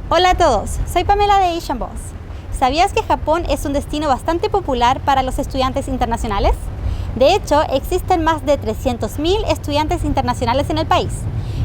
Hola a todos, soy Pamela de Asian Boss. ¿Sabías que Japón es un destino bastante popular para los estudiantes internacionales? De hecho, existen más de 300.000 estudiantes internacionales en el país.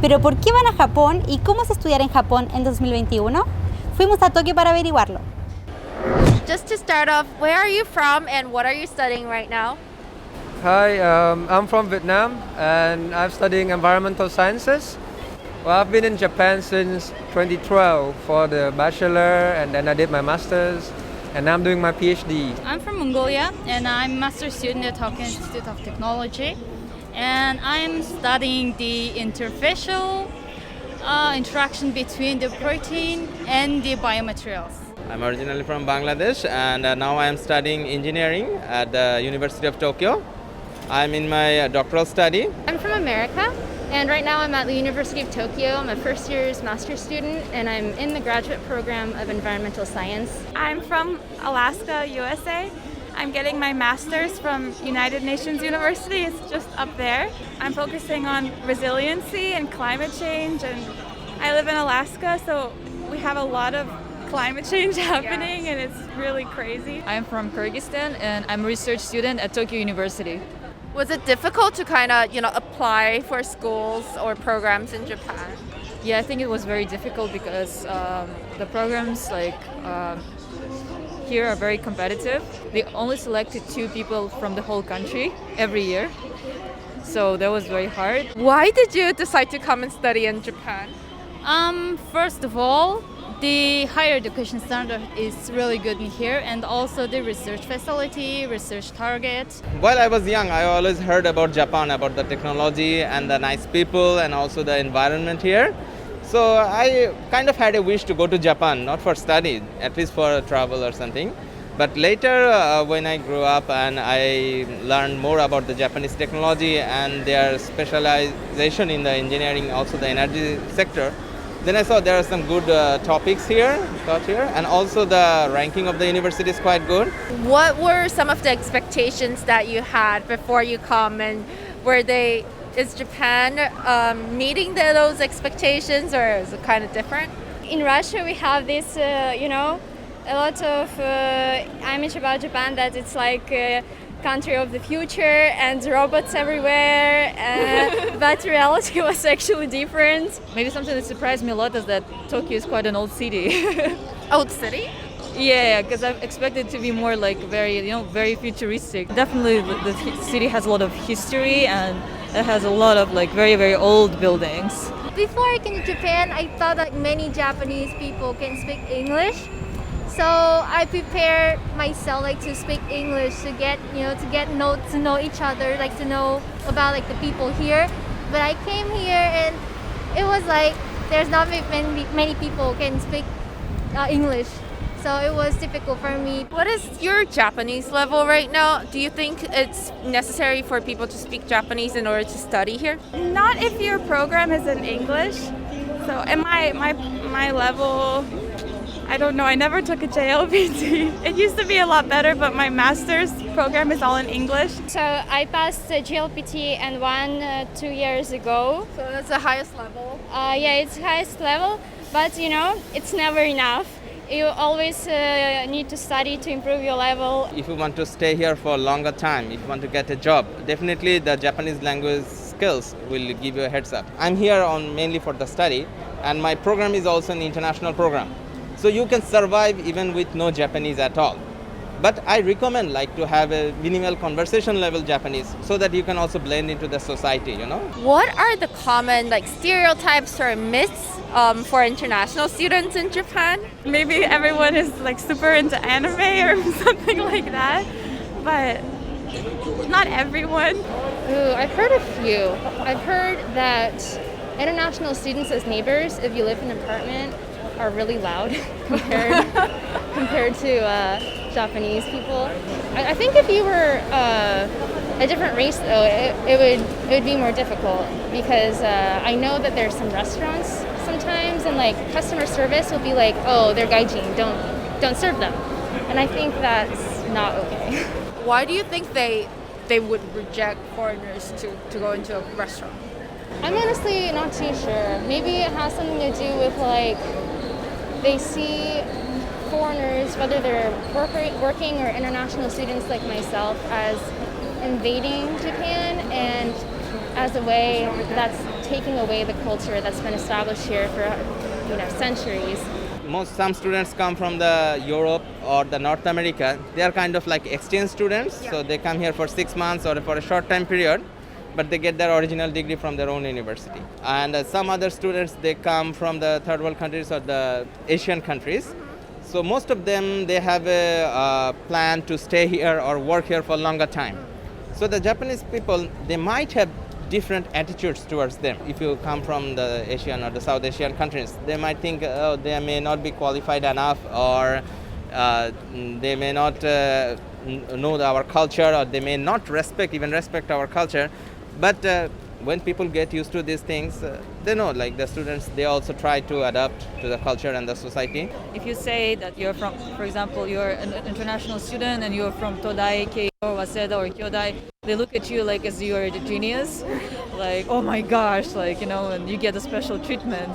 ¿Pero por qué van a Japón y cómo es estudiar en Japón en 2021? Fuimos a Tokio para averiguarlo. Just to start off, where are you from and what are you studying right now? Hi, I'm from Vietnam and I'm studying environmental sciences. Well, I've been in Japan since 2012 for the bachelor, and then I did my master's, and now I'm doing my PhD. I'm from Mongolia and I'm a master's student at Tokyo Institute of Technology, and I'm studying the interfacial interaction between the protein and the biomaterials. I'm originally from Bangladesh and now I am studying engineering at the University of Tokyo. I'm in my doctoral study. I'm from America, and right now I'm at the University of Tokyo. I'm a first year's master's student, and I'm in the graduate program of environmental science. I'm from Alaska, USA. I'm getting my master's from United Nations University. It's just up there. I'm focusing on resiliency and climate change, and I live in Alaska, so we have a lot of climate change happening, and it's really crazy. I'm from Kyrgyzstan and I'm a research student at Tokyo University. Was it difficult to kind of, apply for schools or programs in Japan? Yeah, I think it was very difficult because the programs here are very competitive. They only selected 2 people from the whole country every year. So that was very hard. Why did you decide to come and study in Japan? First of all, the higher education standard is really good in here, and also the research facility, research target. While I was young, I always heard about Japan, about the technology and the nice people and also the environment here. So I kind of had a wish to go to Japan, not for study, at least for travel or something. But later, when I grew up and I learned more about the Japanese technology and their specialization in the engineering, also the energy sector, then I saw there are some good topics here, taught here, and also the ranking of the university is quite good. What were some of the expectations that you had before you come, and is Japan meeting those expectations, or is it kind of different? In Russia, we have this, a lot of image about Japan that it's like a country of the future and robots everywhere, but reality was actually different. Maybe something that surprised me a lot is that Tokyo is quite an old city. Old city? Yeah, because I expected it to be more like very futuristic. Definitely the city has a lot of history and it has a lot of very, very old buildings. Before I came to Japan, I thought that many Japanese people can speak English. So I prepared myself to speak English to get to know each other, to know about the people here. But I came here and it was there's not many people can speak English. So it was difficult for me. What is your Japanese level right now? Do you think it's necessary for people to speak Japanese in order to study here? Not if your program is in English. So, and my level, I don't know, I never took a JLPT. It used to be a lot better, but my master's program is all in English. So I passed the GLPT and 2 years ago. So that's the highest level? Yeah, it's highest level, but it's never enough. You always need to study to improve your level. If you want to stay here for a longer time, if you want to get a job, definitely the Japanese language skills will give you a heads up. I'm here mainly for the study, and my program is also an international program. So you can survive even with no Japanese at all. But I recommend to have a minimal conversation level Japanese so that you can also blend into the society, What are the common stereotypes or myths for international students in Japan? Maybe everyone is super into anime or something like that, but not everyone. Ooh, I've heard a few. I've heard that international students as neighbors, if you live in an apartment, are really loud compared to Japanese people. I think if you were a different race, though, it would be more difficult because I know that there's some restaurants sometimes, and customer service will be oh, they're gaijin, don't serve them, and I think that's not okay. Why do you think they would reject foreigners to go into a restaurant? I'm honestly not too sure. Maybe it has something to do with they see foreigners, whether they're working or international students like myself, as invading Japan and as a way that's taking away the culture that's been established here for centuries. Some students come from the Europe or the North America. They are kind of like exchange students, so they come here for 6 months or for a short time period, but they get their original degree from their own university. And some other students, they come from the third world countries or the Asian countries. So most of them, they have a plan to stay here or work here for a longer time. So the Japanese people, they might have different attitudes towards them. If you come from the Asian or the South Asian countries, they might think, oh, they may not be qualified enough, or they may not know our culture, or they may not respect our culture. But when people get used to these things, they know, like the students, they also try to adapt to the culture and the society. If you say that you're from, for example, you're an international student and you're from Todai, Keio, Waseda, or Kyodai, they look at you like as you're a genius, like, oh my gosh, like, and you get a special treatment.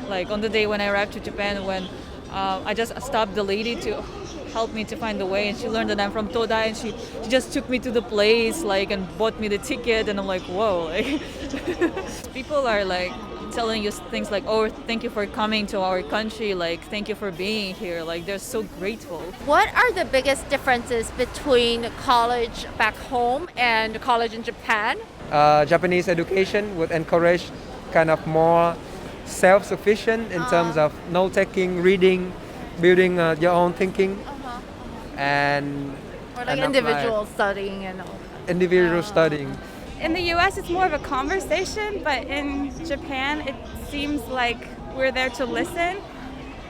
Like on the day when I arrived to Japan, when I just stopped the lady to help me to find the way, and she learned that I'm from Todai, and she just took me to the place, like, and bought me the ticket, and I'm like, whoa, like, people are like telling you things like, oh, thank you for coming to our country, like, thank you for being here, like, they're so grateful. What are the biggest differences between college back home and college in Japan? Japanese education would encourage kind of more self-sufficient in terms of note-taking, reading, building your own thinking, and or like individual studying and all. Individual studying. In the US, it's more of a conversation, but in Japan, it seems like we're there to listen.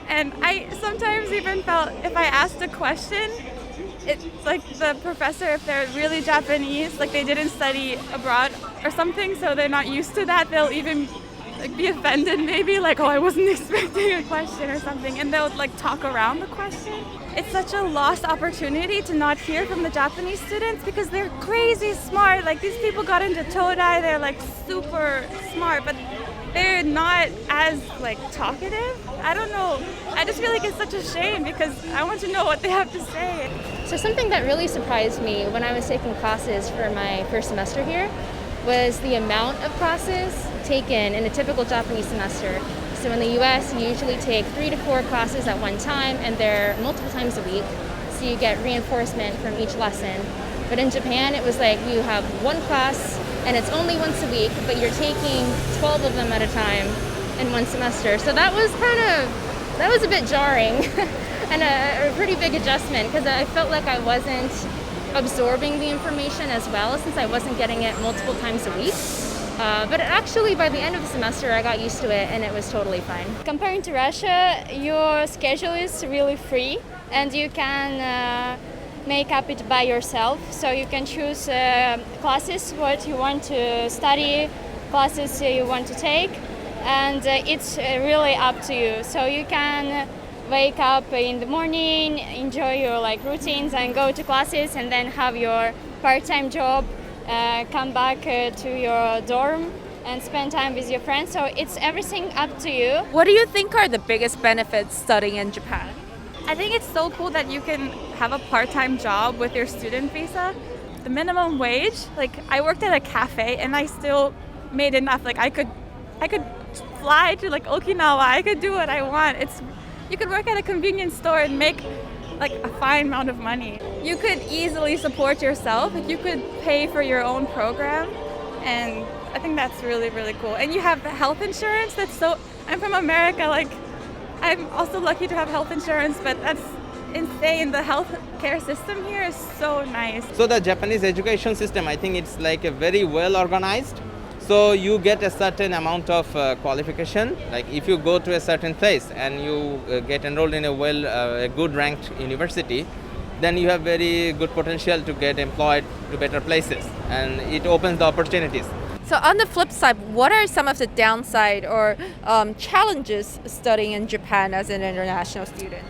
And I sometimes even felt if I asked a question, it's like the professor, if they're really Japanese, like they didn't study abroad or something, so they're not used to that, they'll even like be offended maybe, like, oh, I wasn't expecting a question or something, and they'll like talk around the question. It's such a lost opportunity to not hear from the Japanese students because they're crazy smart. Like these people got into Todai, they're like super smart, but they're not as like talkative. I don't know. I just feel like it's such a shame because I want to know what they have to say. So something that really surprised me when I was taking classes for my first semester here was the amount of classes taken in a typical Japanese semester. So in the US, you usually take 3 to 4 classes at one time, and they're multiple times a week. So you get reinforcement from each lesson. But in Japan, it was like you have one class, and it's only once a week, but you're taking 12 of them at a time in one semester. So that was a bit jarring and a pretty big adjustment because I felt like I wasn't absorbing the information as well since I wasn't getting it multiple times a week. But actually, by the end of the semester, I got used to it, and it was totally fine. Comparing to Russia, your schedule is really free, and you can make up it by yourself. So you can choose classes, what you want to study, classes you want to take, and it's really up to you. So you can wake up in the morning, enjoy your routines, and go to classes, and then have your part-time job. Come back to your dorm and spend time with your friends. So it's everything up to you. What do you think are the biggest benefits studying in Japan? I think it's so cool that you can have a part-time job with your student visa. The minimum wage, I worked at a cafe and I still made enough. I could fly to Okinawa. I could do what I want. You could work at a convenience store and make a fine amount of money. You could easily support yourself. You could pay for your own program, and I think that's really, really cool. And you have health insurance. I'm from America. I'm also lucky to have health insurance, but that's insane. The healthcare system here is so nice. So the Japanese education system, I think it's a very well organized. So you get a certain amount of qualification. If you go to a certain place and you get enrolled in a good ranked university, then you have very good potential to get employed to better places, and it opens the opportunities. So on the flip side, what are some of the downside or challenges studying in Japan as an international student?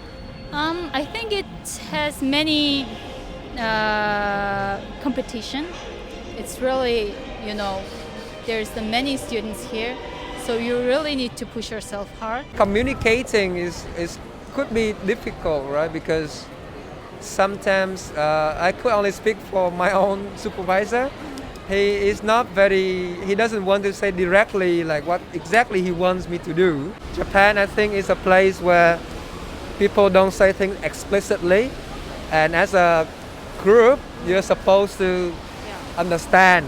I think it has many competition. It's really, there's many students here, so So you really need to push yourself hard. Communicating is could be difficult, right? Because sometimes I could only speak for my own supervisor. He doesn't want to say directly like what exactly he wants me to do. Japan, I think, is a place where people don't say things explicitly, and as a group, you're supposed to understand.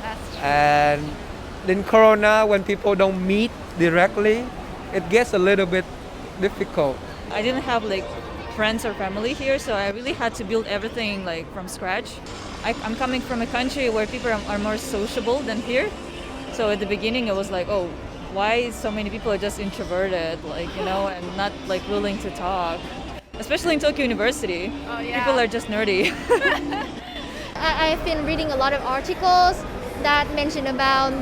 That's true. And in Corona, when people don't meet directly, it gets a little bit difficult. I didn't have like friends or family here, so I really had to build everything like from scratch. I'm coming from a country where people are more sociable than here. So at the beginning, it was like, oh, why so many people are just introverted, like, you know, and not like willing to talk. Especially in Tokyo University, people are just nerdy. I've been reading a lot of articles that mention about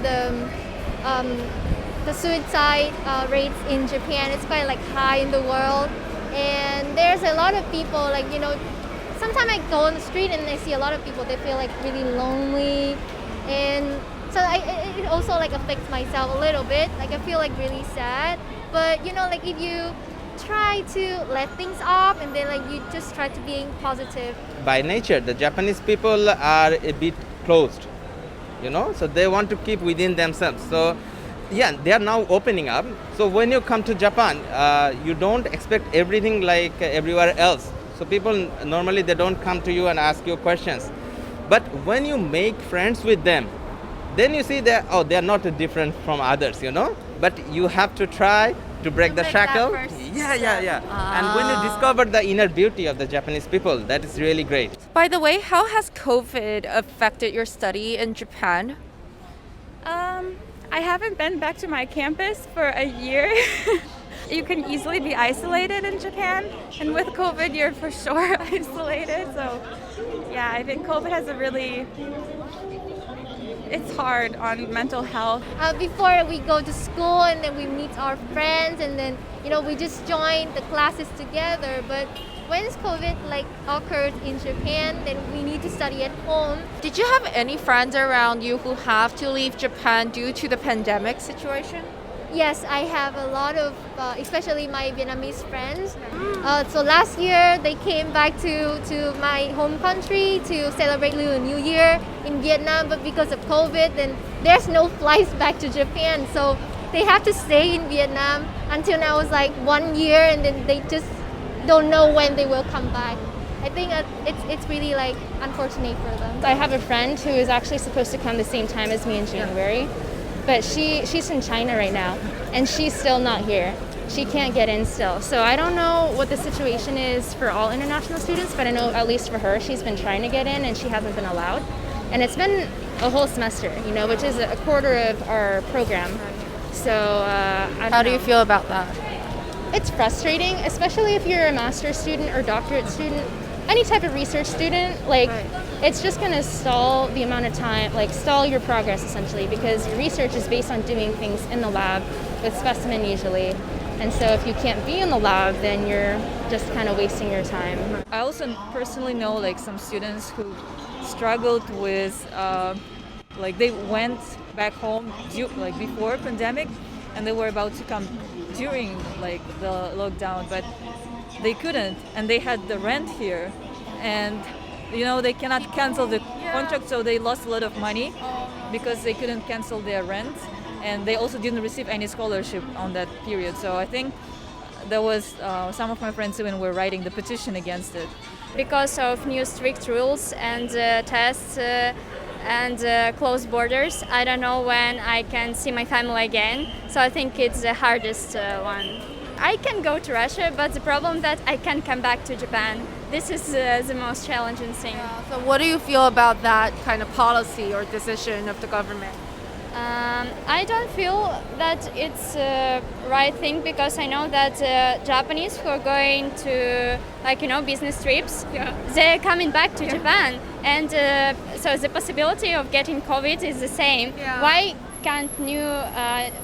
the suicide rates in Japan. It's quite like high in the world, and there's a lot of people like, you know, sometimes I go on the street and I see a lot of people, they feel like really lonely, and so it also like affects myself a little bit. Like I feel like really sad, but you know, like if you try to let things off and then like you just try to be positive. By nature, the Japanese people are a bit closed, you know, so they want to keep within themselves. So yeah, they are now opening up. So when you come to Japan, you don't expect everything like everywhere else. So people normally they don't come to you and ask you questions. But when you make friends with them, then you see that, oh, they are not different from others, you know. But you have to try to break the shackle. Yeah. And when you discover the inner beauty of the Japanese people, that is really great. By the way, how has COVID affected your study in Japan? I haven't been back to my campus for a year. You can easily be isolated in Japan, and with COVID, you're for sure isolated. So, yeah, I think COVID has it's hard on mental health. Before we go to school and then we meet our friends and then, you know, we just join the classes together. But once COVID like occurred in Japan, then we need to study at home. Did you have any friends around you who have to leave Japan due to the pandemic situation? Yes, I have a lot of, especially my Vietnamese friends. So last year they came back to my home country to celebrate Lunar New Year in Vietnam, but because of COVID, then there's no flights back to Japan. So they have to stay in Vietnam until now. It's like 1 year, and then they just don't know when they will come back. I think it's really like unfortunate for them. I have a friend who is actually supposed to come the same time as me in January. But she's in China right now, and she's still not here. She can't get in still. So I don't know what the situation is for all international students, but I know at least for her, she's been trying to get in and she hasn't been allowed. And it's been a whole semester, you know, which is a quarter of our program. So How do you feel about that? It's frustrating, especially if you're a master's student or doctorate student, any type of research student, like it's just going to stall the amount of time, like stall your progress essentially, because your research is based on doing things in the lab with specimen usually. And so if you can't be in the lab, then you're just kind of wasting your time. I also personally know like some students who struggled with, like they went back home like before pandemic, and they were about to come during like the lockdown, but they couldn't, and they had the rent here, and you know they cannot cancel the contract, so they lost a lot of money because they couldn't cancel their rent, and they also didn't receive any scholarship on that period. So I think there was some of my friends even were writing the petition against it. Because of new strict rules and tests and closed borders, I don't know when I can see my family again. So I think it's the hardest one. I can go to Russia, but the problem that I can't come back to Japan. This is the most challenging thing. So what do you feel about that kind of policy or decision of the government? I don't feel that it's the right thing, because I know that Japanese who are going to business trips, they're coming back to Japan, and so the possibility of getting COVID is the same. Why can't new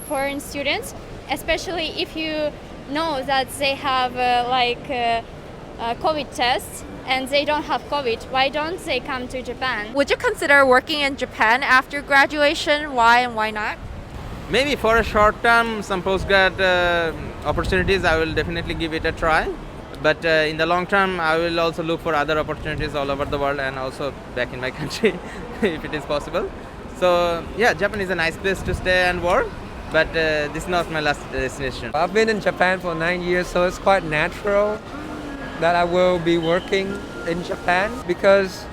foreign students, especially if you know that they have COVID tests and they don't have COVID, why don't they come to Japan? Would you consider working in Japan after graduation? Why and why not? Maybe for a short term, some postgrad opportunities, I will definitely give it a try. But in the long term, I will also look for other opportunities all over the world and also back in my country, if it is possible. So yeah, Japan is a nice place to stay and work, but this is not my last destination. I've been in Japan for 9 years, so it's quite natural that I will be working in Japan because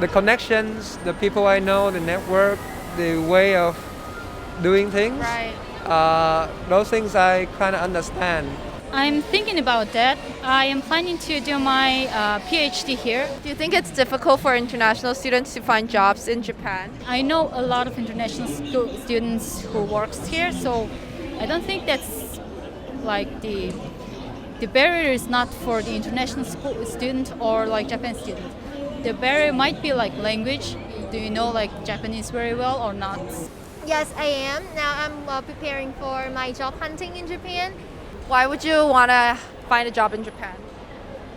the connections, the people I know, the network, the way of doing things, those things I kind of understand. I'm thinking about that. I am planning to do my PhD here. Do you think it's difficult for international students to find jobs in Japan? I know a lot of international students who works here, so I don't think that's like the barrier is not for the international student or like Japan student. The barrier might be like language. Do you know like Japanese very well or not? Yes, I am. Now I'm preparing for my job hunting in Japan. Why would you want to find a job in Japan?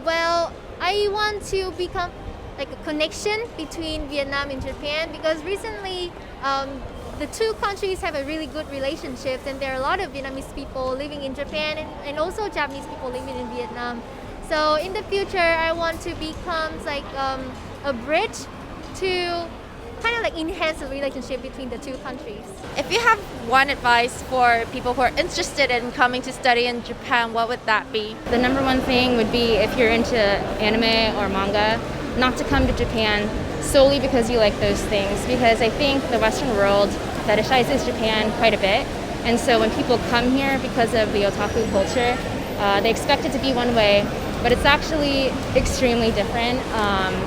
Well, I want to become like a connection between Vietnam and Japan because recently the two countries have a really good relationship and there are a lot of Vietnamese people living in Japan and also Japanese people living in Vietnam. So in the future, I want to become like a bridge to kind of like enhance the relationship between the two countries. If you have one advice for people who are interested in coming to study in Japan, what would that be? The number one thing would be if you're into anime or manga, not to come to Japan solely because you like those things, because I think the Western world fetishizes Japan quite a bit. And so when people come here because of the otaku culture, they expect it to be one way, but it's actually extremely different.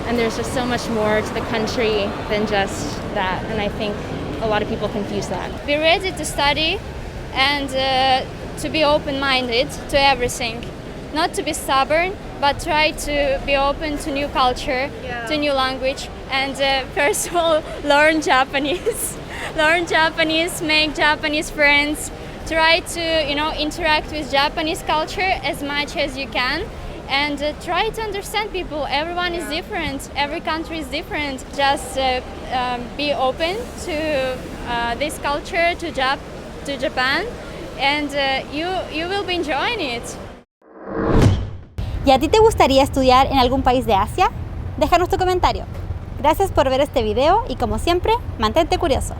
And there's just so much more to the country than just that. And I think a lot of people confuse that. Be ready to study and to be open-minded to everything. Not to be stubborn, but try to be open to new culture, to new language, and first of all, learn Japanese. Learn Japanese, make Japanese friends, try to interact with Japanese culture as much as you can, and try to understand people. Everyone is different, every country is different. Just be open to this culture, to Japan, and you will be enjoying it. ¿Y a ti te gustaría estudiar en algún país de Asia? Déjanos tu comentario. Gracias por ver este video y como siempre, mantente curioso.